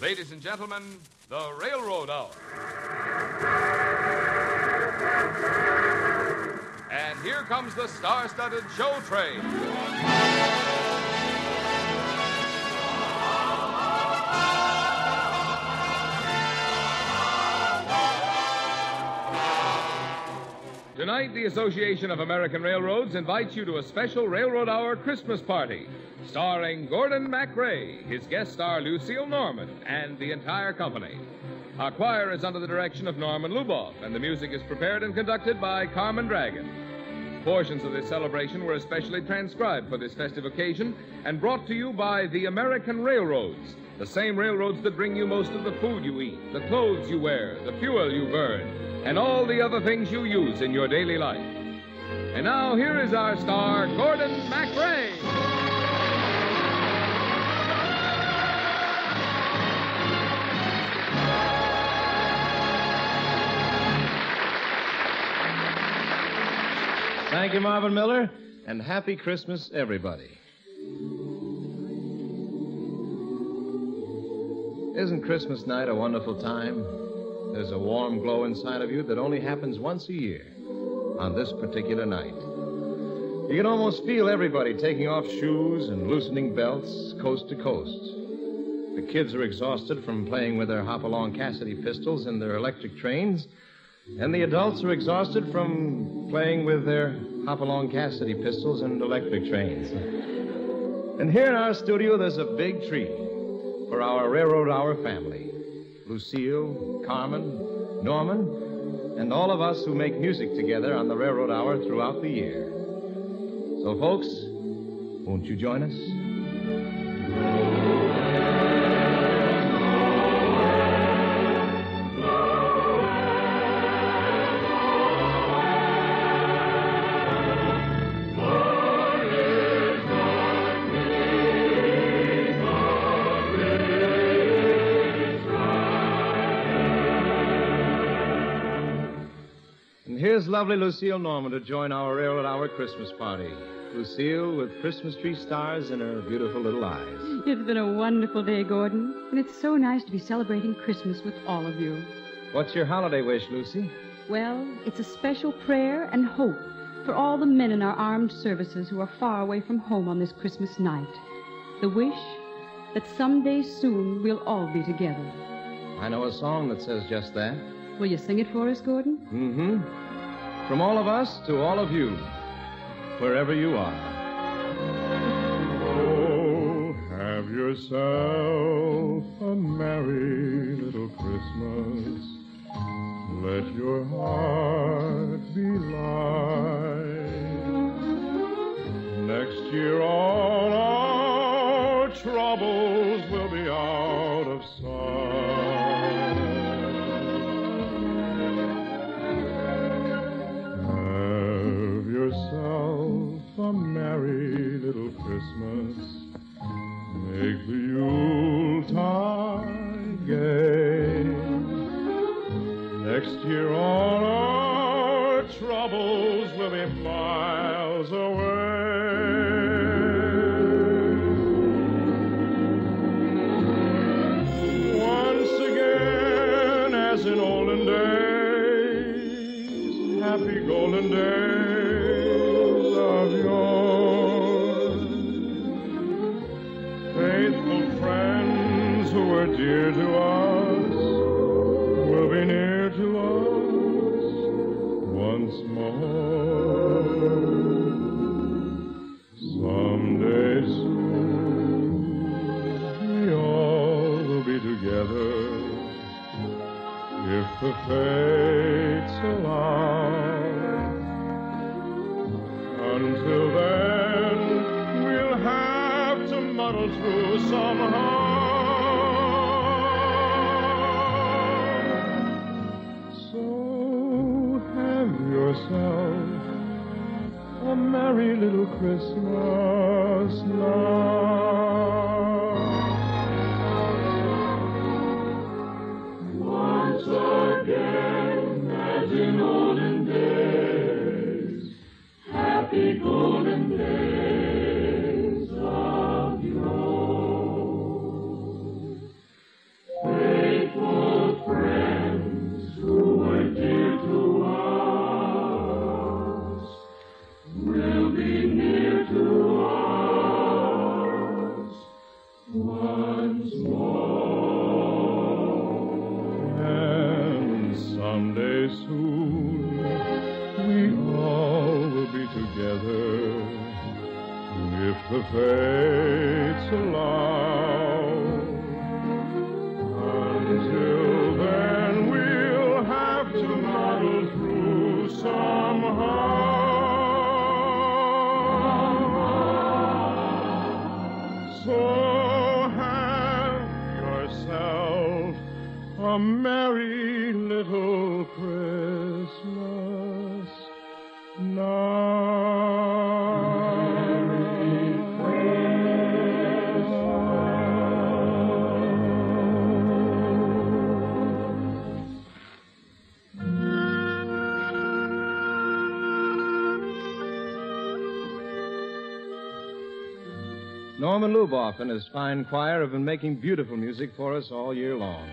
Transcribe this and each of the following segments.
Ladies and gentlemen, the Railroad Hour. And here comes the star-studded show train. Tonight, the Association of American Railroads invites you to a special Railroad Hour Christmas party, starring Gordon MacRae, his guest star Lucille Norman, and the entire company. Our choir is under the direction of Norman Luboff, and the music is prepared and conducted by Carmen Dragon. Portions of this celebration were especially transcribed for this festive occasion and brought to you by the American Railroads, the same railroads that bring you most of the food you eat, the clothes you wear, the fuel you burn, and all the other things you use in your daily life. And now, here is our star, Gordon MacRae. Thank you, Marvin Miller, and happy Christmas, everybody. Isn't Christmas night a wonderful time? There's a warm glow inside of you that only happens once a year, on this particular night. You can almost feel everybody taking off shoes and loosening belts coast to coast. The kids are exhausted from playing with their Hopalong Cassidy pistols and their electric trains, and the adults are exhausted from playing with their Hopalong Cassidy pistols and electric trains. And here in our studio, there's a big treat for our Railroad Hour family. Lucille, Carmen, Norman, and all of us who make music together on the Railroad Hour throughout the year. So, folks, won't you join us? Here's lovely Lucille Norman to join our Railroad Hour Christmas party. Lucille with Christmas tree stars in her beautiful little eyes. It's been a wonderful day, Gordon, and it's so nice to be celebrating Christmas with all of you. What's your holiday wish, Lucy? Well, it's a special prayer and hope for all the men in our armed services who are far away from home on this Christmas night. The wish that someday soon we'll all be together. I know a song that says just that. Will you sing it for us, Gordon? Mm-hmm. From all of us to all of you, wherever you are. Oh, have yourself a merry little Christmas. Let your heart be light. Next year all our troubles will be out of sight. Yourself a merry little Christmas. Make the Yuletide gay. Next year all our troubles will be miles away. Once again, as in olden days, happy golden days of yours. Faithful friends who were dear to us will be near to us once more. Someday soon we all will be together if the fates allow. Until then, we'll have to muddle through somehow. So have yourself a merry little Christmas now. Once again, as in olden days, happy golden days of yore. once more. And someday soon we all will be together, if the fates allow. Until then we'll have to muddle through somehow. So have yourself a merry little Christmas now. Norman Luboff and his fine choir have been making beautiful music for us all year long.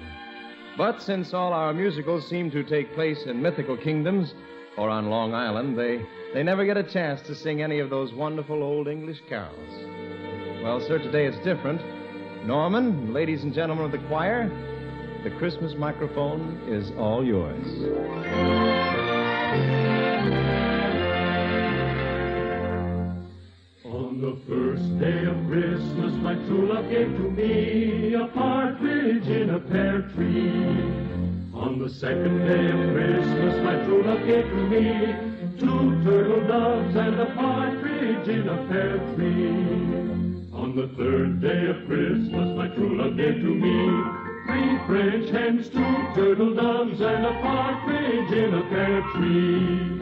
But since all our musicals seem to take place in mythical kingdoms or on Long Island, they never get a chance to sing any of those wonderful old English carols. Well, sir, today it's different. Norman, ladies and gentlemen of the choir, the Christmas microphone is all yours. On the first day of Christmas, my true love gave to me a partridge in a pear tree. On the second day of Christmas, my true love gave to me 2 turtle doves and a partridge in a pear tree. On the third day of Christmas, my true love gave to me 3 French hens, 2 turtle doves, and a partridge in a pear tree.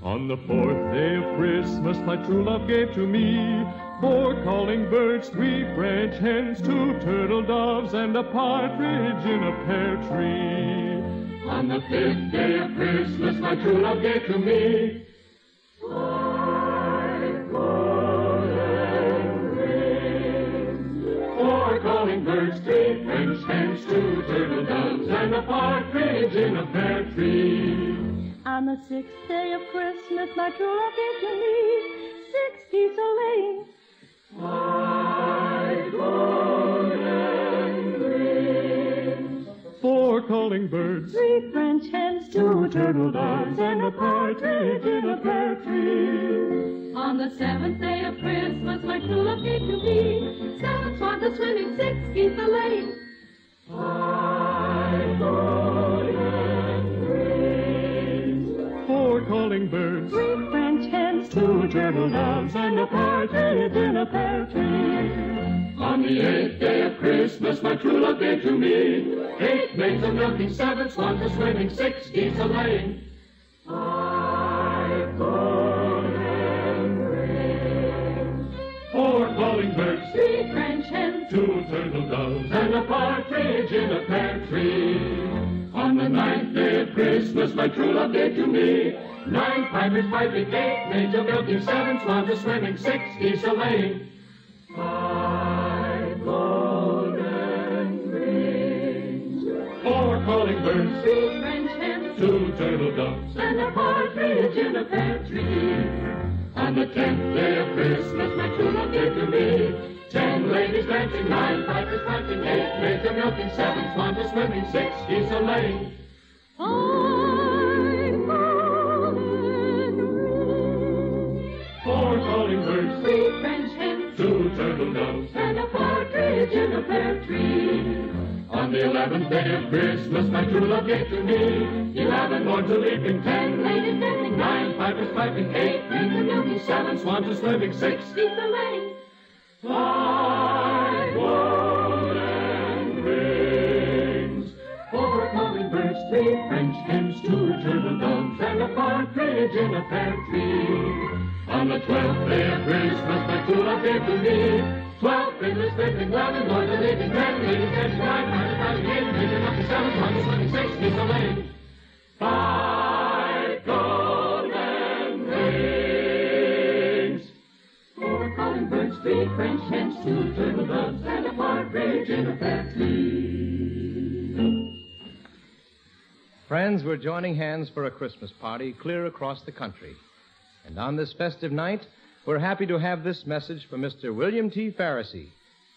On the fourth day of Christmas, my true love gave to me 4 calling birds, 3 French hens, 2 turtle doves, and a partridge in a pear tree. On the fifth day of Christmas, my true love gave to me 5 golden rings, 4 calling birds, 3 French hens, 2 turtle doves, and a partridge in a pear tree. On the 6th day of Christmas, my true love gave to me 6 geese a-laying, 5 golden rings, 4 calling birds, 3 French hens, 2 turtle doves, and a partridge in a pear tree. On the 7th day of Christmas, my true love gave to me 7 swans a-swimming, 6 geese a-laying, 5 golden rings, 4 calling birds, 3 French hens, 2 turtle doves, and a partridge in a pear tree. On the 8th day of Christmas, my true love gave to me 8 maids a-milking, 7 swans a-swimming, 6 geese a-laying, 5 golden rings, 4 calling birds, 3 French hens, 2 turtle doves, and a partridge in a pear tree. On the 9th day of Christmas, my true love gave to me 9 pipers piping, 8 maids a-milking, 7 swans a-swimming, 6 geese a-laying, 5 golden rings, 4 calling birds, 3 French hens, 2 turtle doves, and a partridge in a pear tree. On the 10th day of Christmas, my true love gave to me 10 ladies dancing, 9 pipers piping, 8 maids a-milking, 7 swans a-swimming, 6 geese a-laying, 5 golden rings, 4 calling birds, 3 French hens, 2 turtle doves, and a partridge in a pear tree. On the 11th day of Christmas, my true love gave to me 11 lords a-leaping, 10 ladies dancing, 9 pipers piping, 8 maids a-milking, 7 swans a-swimming, 6 geese a-laying, 5 golden rings, 4 calling birds, 3 French hens, 2 turtle doves, and a partridge in a pear tree. On the 12th day of Christmas, my true love gave to me 12 fiddlers fiddling, 11 lords a-leaping, 10 ladies dancing, 9 pipers piping, 8 maids a-milking, 7 swans a-swimming, 6 geese a-laying, 5 golden rings, 4 calling birds, 3 French hens, 2 turtle doves, and a partridge in a pear tree. Friends, we're joining hands for a Christmas party clear across the country. And on this festive night, we're happy to have this message from Mr. William T. Pharisee,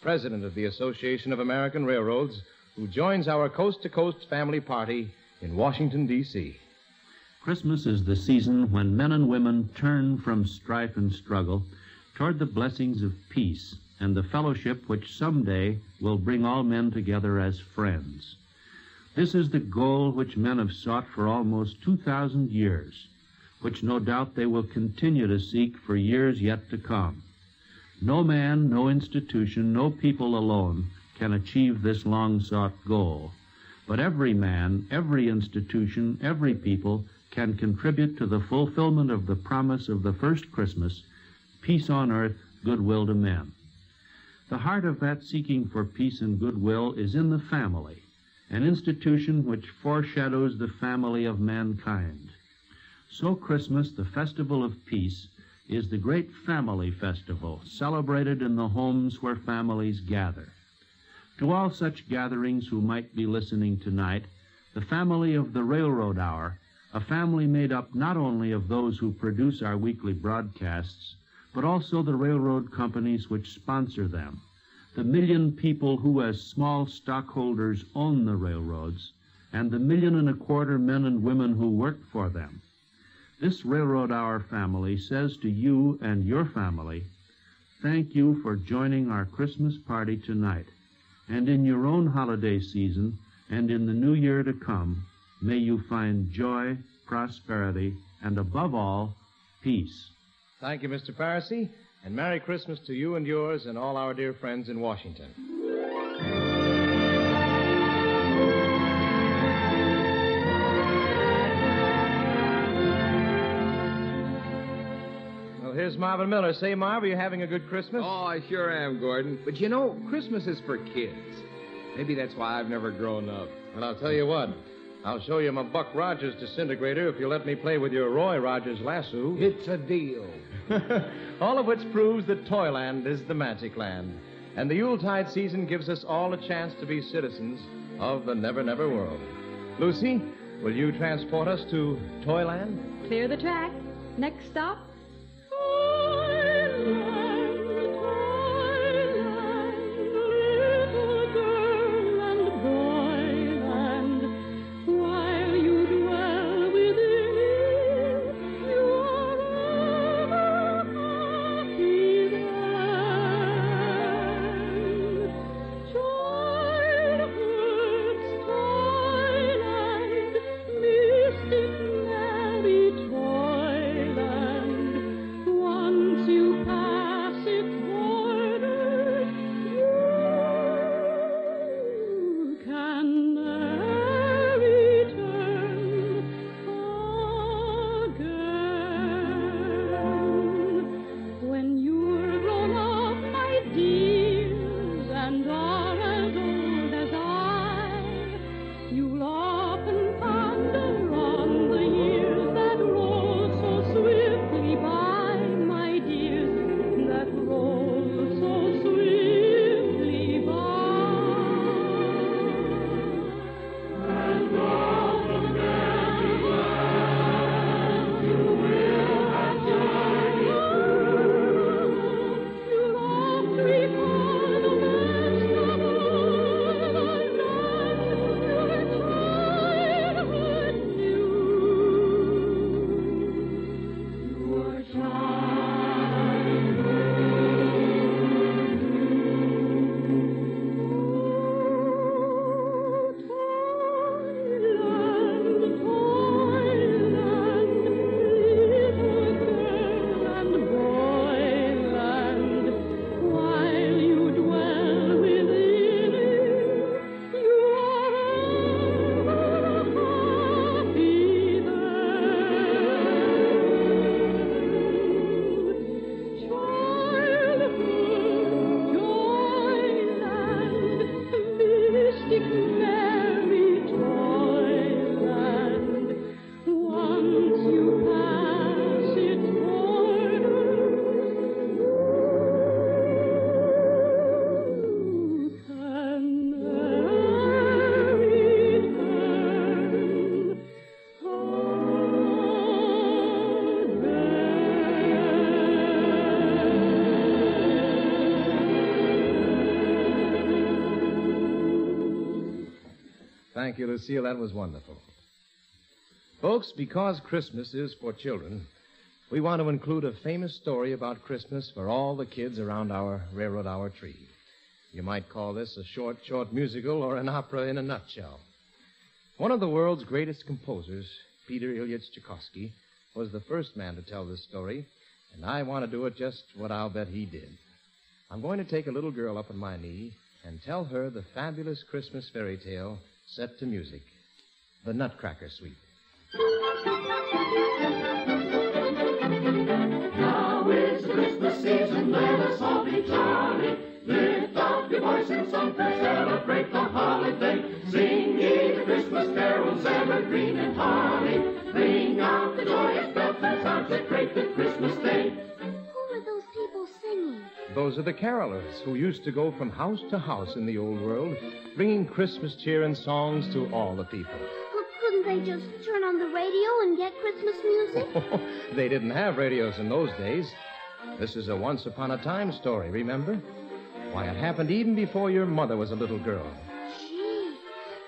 president of the Association of American Railroads, who joins our coast-to-coast family party in Washington, D.C. Christmas is the season when men and women turn from strife and struggle toward the blessings of peace and the fellowship which someday will bring all men together as friends. This is the goal which men have sought for almost 2,000 years, which no doubt they will continue to seek for years yet to come. No man, no institution, no people alone can achieve this long-sought goal. But every man, every institution, every people can contribute to the fulfillment of the promise of the first Christmas, peace on earth, goodwill to men. The heart of that seeking for peace and goodwill is in the family, an institution which foreshadows the family of mankind. So Christmas, the festival of peace, is the great family festival celebrated in the homes where families gather. To all such gatherings who might be listening tonight, the family of the Railroad Hour, a family made up not only of those who produce our weekly broadcasts, but also the railroad companies which sponsor them, the million people who as small stockholders own the railroads, and the 1.25 million men and women who work for them. This Railroad Hour family says to you and your family, thank you for joining our Christmas party tonight, and in your own holiday season and in the new year to come, may you find joy, prosperity, and above all, peace. Thank you, Mr. Parsi, and Merry Christmas to you and yours and all our dear friends in Washington. Well, here's Marvin Miller. Say, Marv, are you having a good Christmas? Oh, I sure am, Gordon. But you know, Christmas is for kids. Maybe that's why I've never grown up. Well, I'll tell you what. I'll show you my Buck Rogers disintegrator if you let me play with your Roy Rogers lasso. It's a deal. All of which proves that Toyland is the magic land. And the Yuletide season gives us all a chance to be citizens of the Never Never world. Lucy, will you transport us to Toyland? Clear the track. Next stop. Toyland. Thank you, Lucille. That was wonderful. Folks, because Christmas is for children, we want to include a famous story about Christmas for all the kids around our railroad hour tree. You might call this a short musical or an opera in a nutshell. One of the world's greatest composers, Peter Ilyich Tchaikovsky, was the first man to tell this story, and I want to do it just what I'll bet he did. I'm going to take a little girl up on my knee and tell her the fabulous Christmas fairy tale set to music, The Nutcracker Suite. Now is the Christmas season, let us all be jolly. Lift up your voice in song to celebrate the holiday. Sing ye the Christmas carols, evergreen and holly. Ring out the joyous bells and sounds that break the Christmas day. Who are those people singing? Those are the carolers who used to go from house to house in the old world, bringing Christmas cheer and songs to all the people. Couldn't they just turn on the radio and get Christmas music? They didn't have radios in those days. This is a once-upon-a-time story, remember? Why, it happened even before your mother was a little girl. Gee,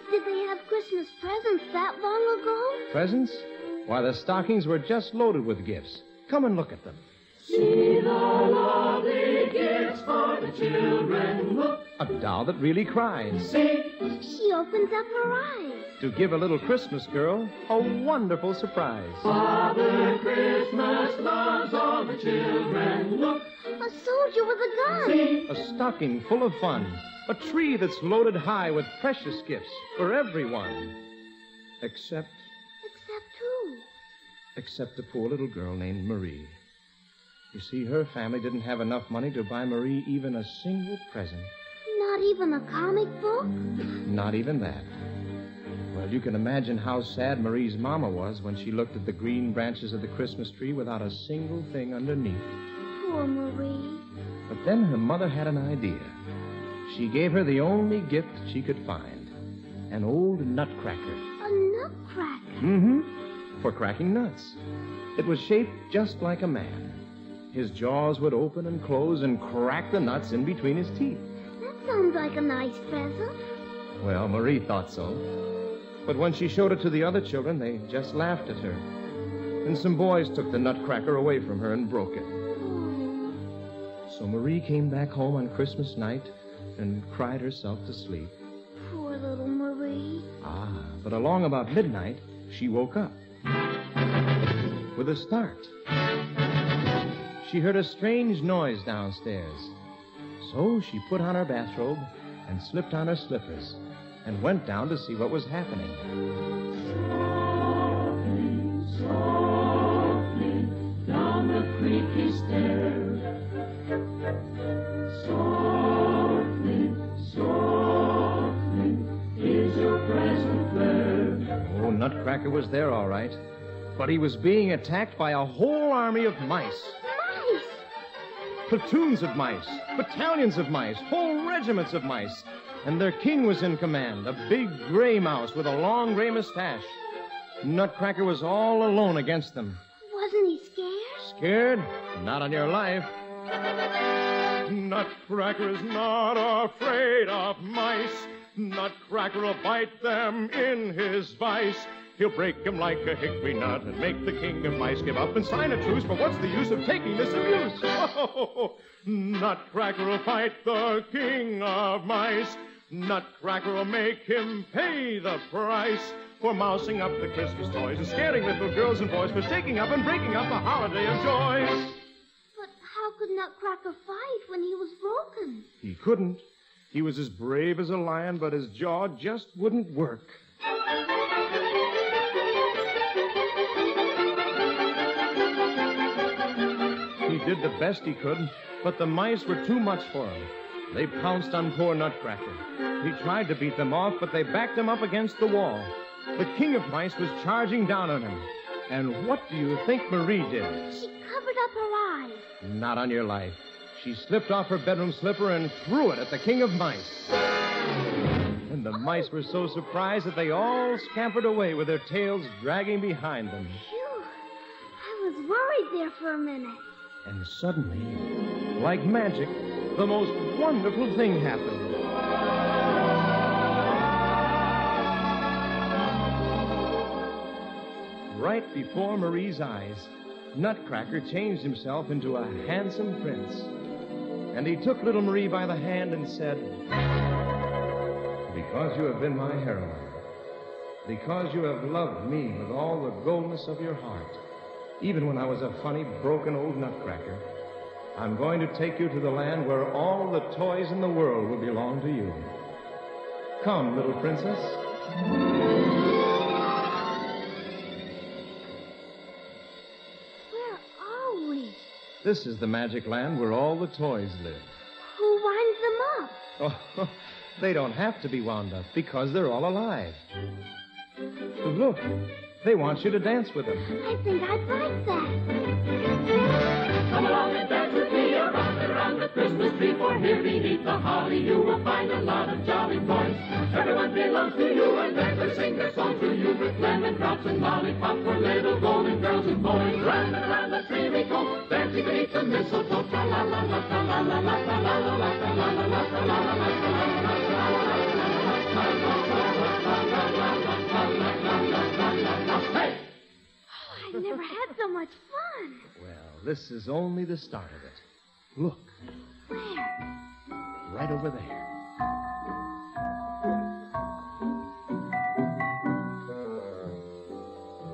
did they have Christmas presents that long ago? Presents? Why, the stockings were just loaded with gifts. Come and look at them. See the lovely gifts for the children. Look. A doll that really cries. See. She opens up her eyes. To give a little Christmas girl a wonderful surprise. Father Christmas loves all the children. Look. A soldier with a gun. See. A stocking full of fun. A tree that's loaded high with precious gifts for everyone. Except who? Except a poor little girl named Marie. You see, her family didn't have enough money to buy Marie even a single present. Not even a comic book? Not even that. Well, you can imagine how sad Marie's mama was when she looked at the green branches of the Christmas tree without a single thing underneath. Poor Marie. But then her mother had an idea. She gave her the only gift she could find. An old nutcracker. A nutcracker? Mm-hmm. For cracking nuts. It was shaped just like a man. His jaws would open and close and crack the nuts in between his teeth. That sounds like a nice present. Well, Marie thought so. But when she showed it to the other children, they just laughed at her. And some boys took the nutcracker away from her and broke it. Oh. So Marie came back home on Christmas night and cried herself to sleep. Poor little Marie. Ah, but along about midnight, she woke up. With a start. She heard a strange noise downstairs. So she put on her bathrobe and slipped on her slippers and went down to see what was happening. Softly, softly, down the creaky stairs. Softly, softly, is your present there. Oh, Nutcracker was there, all right. But he was being attacked by a whole army of mice. Mice! Platoons of mice, battalions of mice, whole regiments of mice. And their king was in command, a big gray mouse with a long gray mustache. Nutcracker was all alone against them. Wasn't he scared? Scared? Not on your life. Nutcracker is not afraid of mice. Nutcracker will bite them in his vice. He'll break him like a hickory nut and make the king of mice give up and sign a truce, for what's the use of taking this abuse? Oh, Nutcracker will fight the king of mice. Nutcracker will make him pay the price for mousing up the Christmas toys and scaring little girls and boys, for shaking up and breaking up the holiday of joys. But how could Nutcracker fight when he was broken? He couldn't. He was as brave as a lion, but his jaw just wouldn't work. He did the best he could, but the mice were too much for him. They pounced on poor Nutcracker. He tried to beat them off, but they backed him up against the wall. The king of mice was charging down on him. And what do you think Marie did? She covered up her eyes. Not on your life. She slipped off her bedroom slipper and threw it at the king of mice. And the mice were so surprised that they all scampered away with their tails dragging behind them. Phew. I was worried there for a minute. And suddenly, like magic, the most wonderful thing happened. right before Marie's eyes, Nutcracker changed himself into a handsome prince. And he took little Marie by the hand and said, "Because you have been my heroine, because you have loved me with all the goldness of your heart, even when I was a funny, broken old nutcracker, I'm going to take you to the land where all the toys in the world will belong to you. Come, little princess." Where are we? This is the magic land where all the toys live. Who winds them up? Oh, they don't have to be wound up because they're all alive. Look, they want you to dance with them. I think I'd like that. Come along and dance with me around the Christmas tree, for here beneath the holly you will find a lot of jolly boys. Everyone belongs to you, and they sing their songs to you with lemon drops and lollipops for little golden girls and boys. Round and round the tree we go, dancing beneath the mistletoe. Tra la la la la la la la la la la la la la la la la la. Hey! Oh, I've never had so much fun. Well, this is only the start of it. Look, Where? right over there.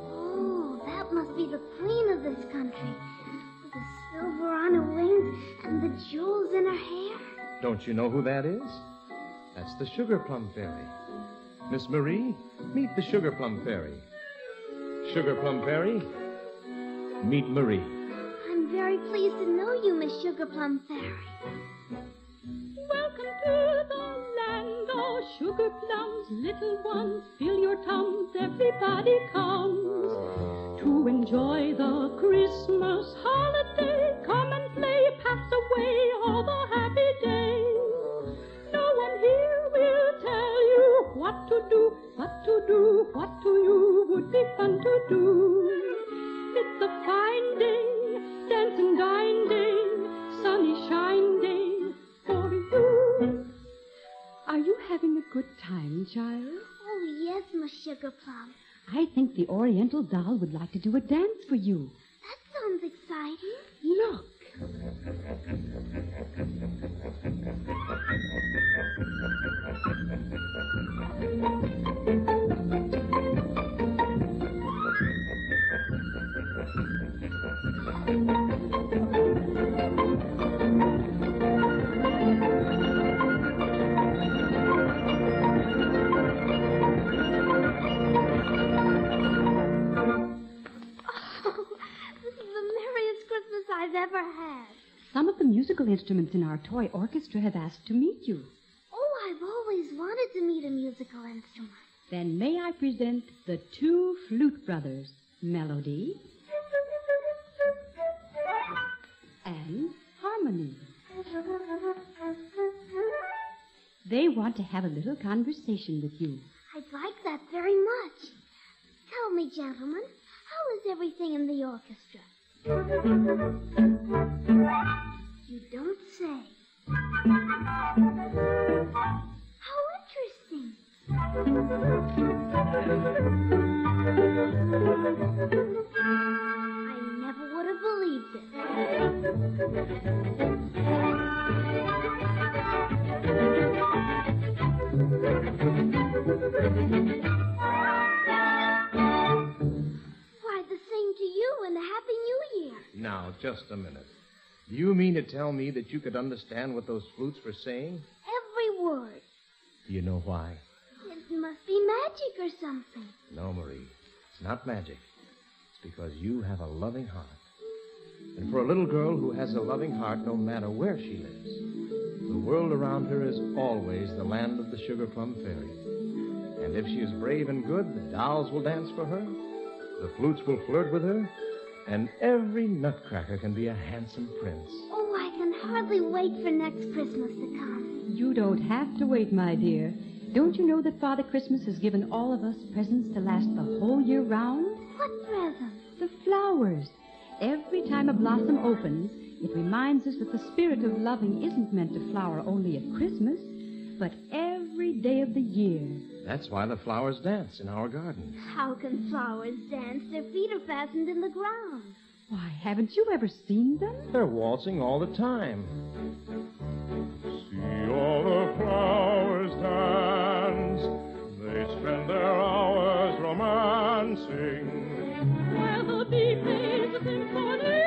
Oh, that must be the queen of this country. With the silver on her wings and the jewels in her hair. Don't you know who that is? That's the Sugar Plum Fairy. Miss Marie, meet the Sugar Plum Fairy. Sugar Plum Fairy, meet Marie. I'm very pleased to know you, Miss Sugar Plum Fairy. Welcome to the land of sugar plums, little ones, fill your tums, everybody comes to enjoy the Christmas holiday. Come and play, pass away all the happy days. No one here will tell you what to do, what to you would be fun to do. It's a fine day, dance and dine day, sunny shine day for you. Are you having a good time, child? Oh, yes, Miss Sugar Plum. I think the Oriental doll would like to do a dance for you. That sounds exciting. Look. I've ever had. Some of the musical instruments in our toy orchestra have asked to meet you. Oh, I've always wanted to meet a musical instrument. Then may I present the two flute brothers, Melody and Harmony. They want to have a little conversation with you. I'd like that very much. Tell me, gentlemen, how is everything in the orchestra? You don't say. How interesting. I never would have believed it. Why, the same to you and a Happy New Year. Now, just a minute. Do you mean to tell me that you could understand what those flutes were saying? Every word. Do you know why? It must be magic or something. No, Marie. It's not magic. It's because you have a loving heart. And for a little girl who has a loving heart, no matter where she lives, the world around her is always the land of the Sugar Plum Fairy. And if she is brave and good, the dolls will dance for her, the flutes will flirt with her, and every nutcracker can be a handsome prince. Oh, I can hardly wait for next Christmas to come. You don't have to wait, my dear. Don't you know that Father Christmas has given all of us presents to last the whole year round? What presents? The flowers. Every time a blossom opens, it reminds us that the spirit of loving isn't meant to flower only at Christmas, but every day of the year, That's why the flowers dance in our garden. How can flowers dance? Their feet are fastened in the ground. Why, haven't you ever seen them? They're waltzing all the time. See all the flowers dance. They spend their hours romancing. While the beat plays a symphony,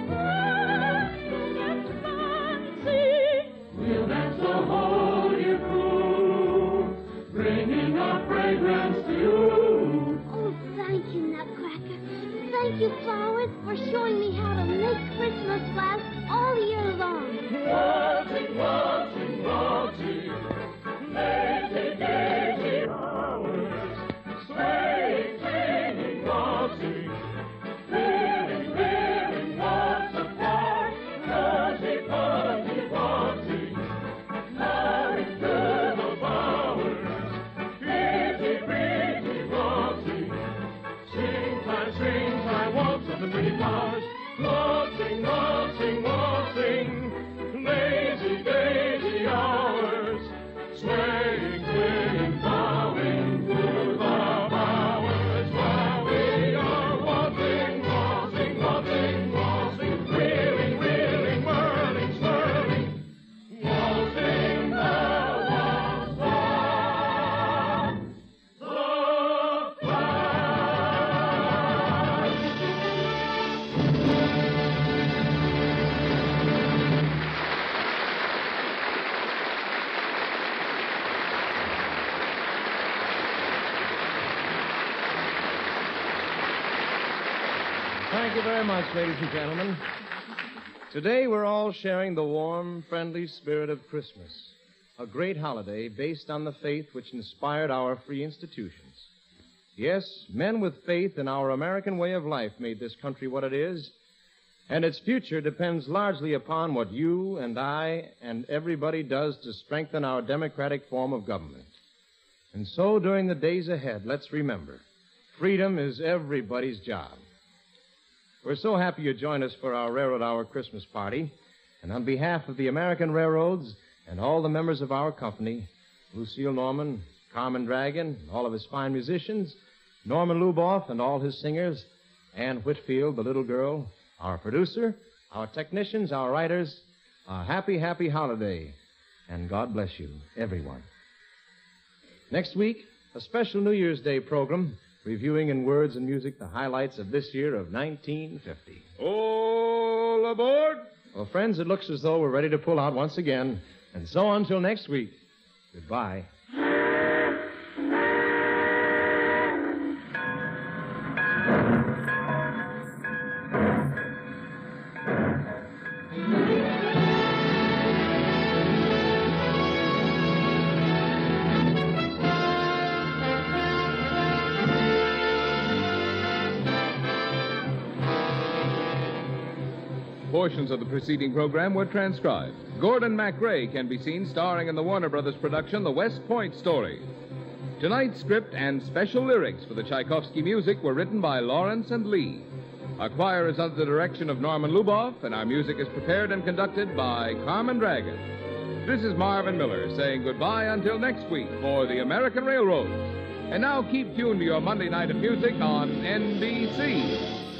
dancing and dancing. We'll dance the whole year through, bringing our fragrance to you. Oh, thank you, Nutcracker. Thank you, flowers, for showing me how to make Christmas last all year long. Waltzing, waltzing, waltzing, lazy, lazy hours, swaying, swinging, waltzing, thrilling, thrilling, waltz apart, rosy, fuzzy, waltzing, flowing through the bowers, pretty, pretty, waltzing, springtime, waltz of the pretty flowers, waltzing, waltzing, waltzing, lazy, lazy hours, swaying, swinging, bowing through the bowers, while we are waltzing, waltzing, waltzing, waltzing, reeling, reeling, whirling, swirling, waltzing the waltz of the flowers. Thank you very much, ladies and gentlemen. Today we're all sharing the warm, friendly spirit of Christmas, a great holiday based on the faith which inspired our free institutions. Yes, men with faith in our American way of life made this country what it is, and its future depends largely upon what you and I and everybody does to strengthen our democratic form of government. And so, during the days ahead, let's remember, freedom is everybody's job. We're so happy you joined us for our Railroad Hour Christmas party. And on behalf of the American Railroads and all the members of our company, Lucille Norman, Carmen Dragon, all of his fine musicians, Norman Luboff and all his singers, Ann Whitfield, the little girl, our producer, our technicians, our writers, a happy, happy holiday. And God bless you, everyone. Next week, a special New Year's Day program reviewing in words and music the highlights of this year of 1950. All aboard! Well, friends, it looks as though we're ready to pull out once again. And so until next week, goodbye. Portions of the preceding program were transcribed. Gordon MacRae can be seen starring in the Warner Brothers production, The West Point Story. Tonight's script and special lyrics for the Tchaikovsky music were written by Lawrence and Lee. Our choir is under the direction of Norman Luboff, and our music is prepared and conducted by Carmen Dragon. This is Marvin Miller saying goodbye until next week for the American Railroads. And now keep tuned to your Monday night of music on NBC.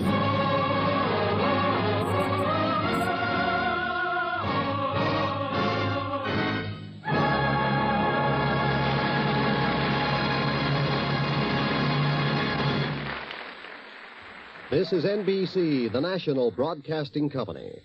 This is NBC, the national broadcasting company.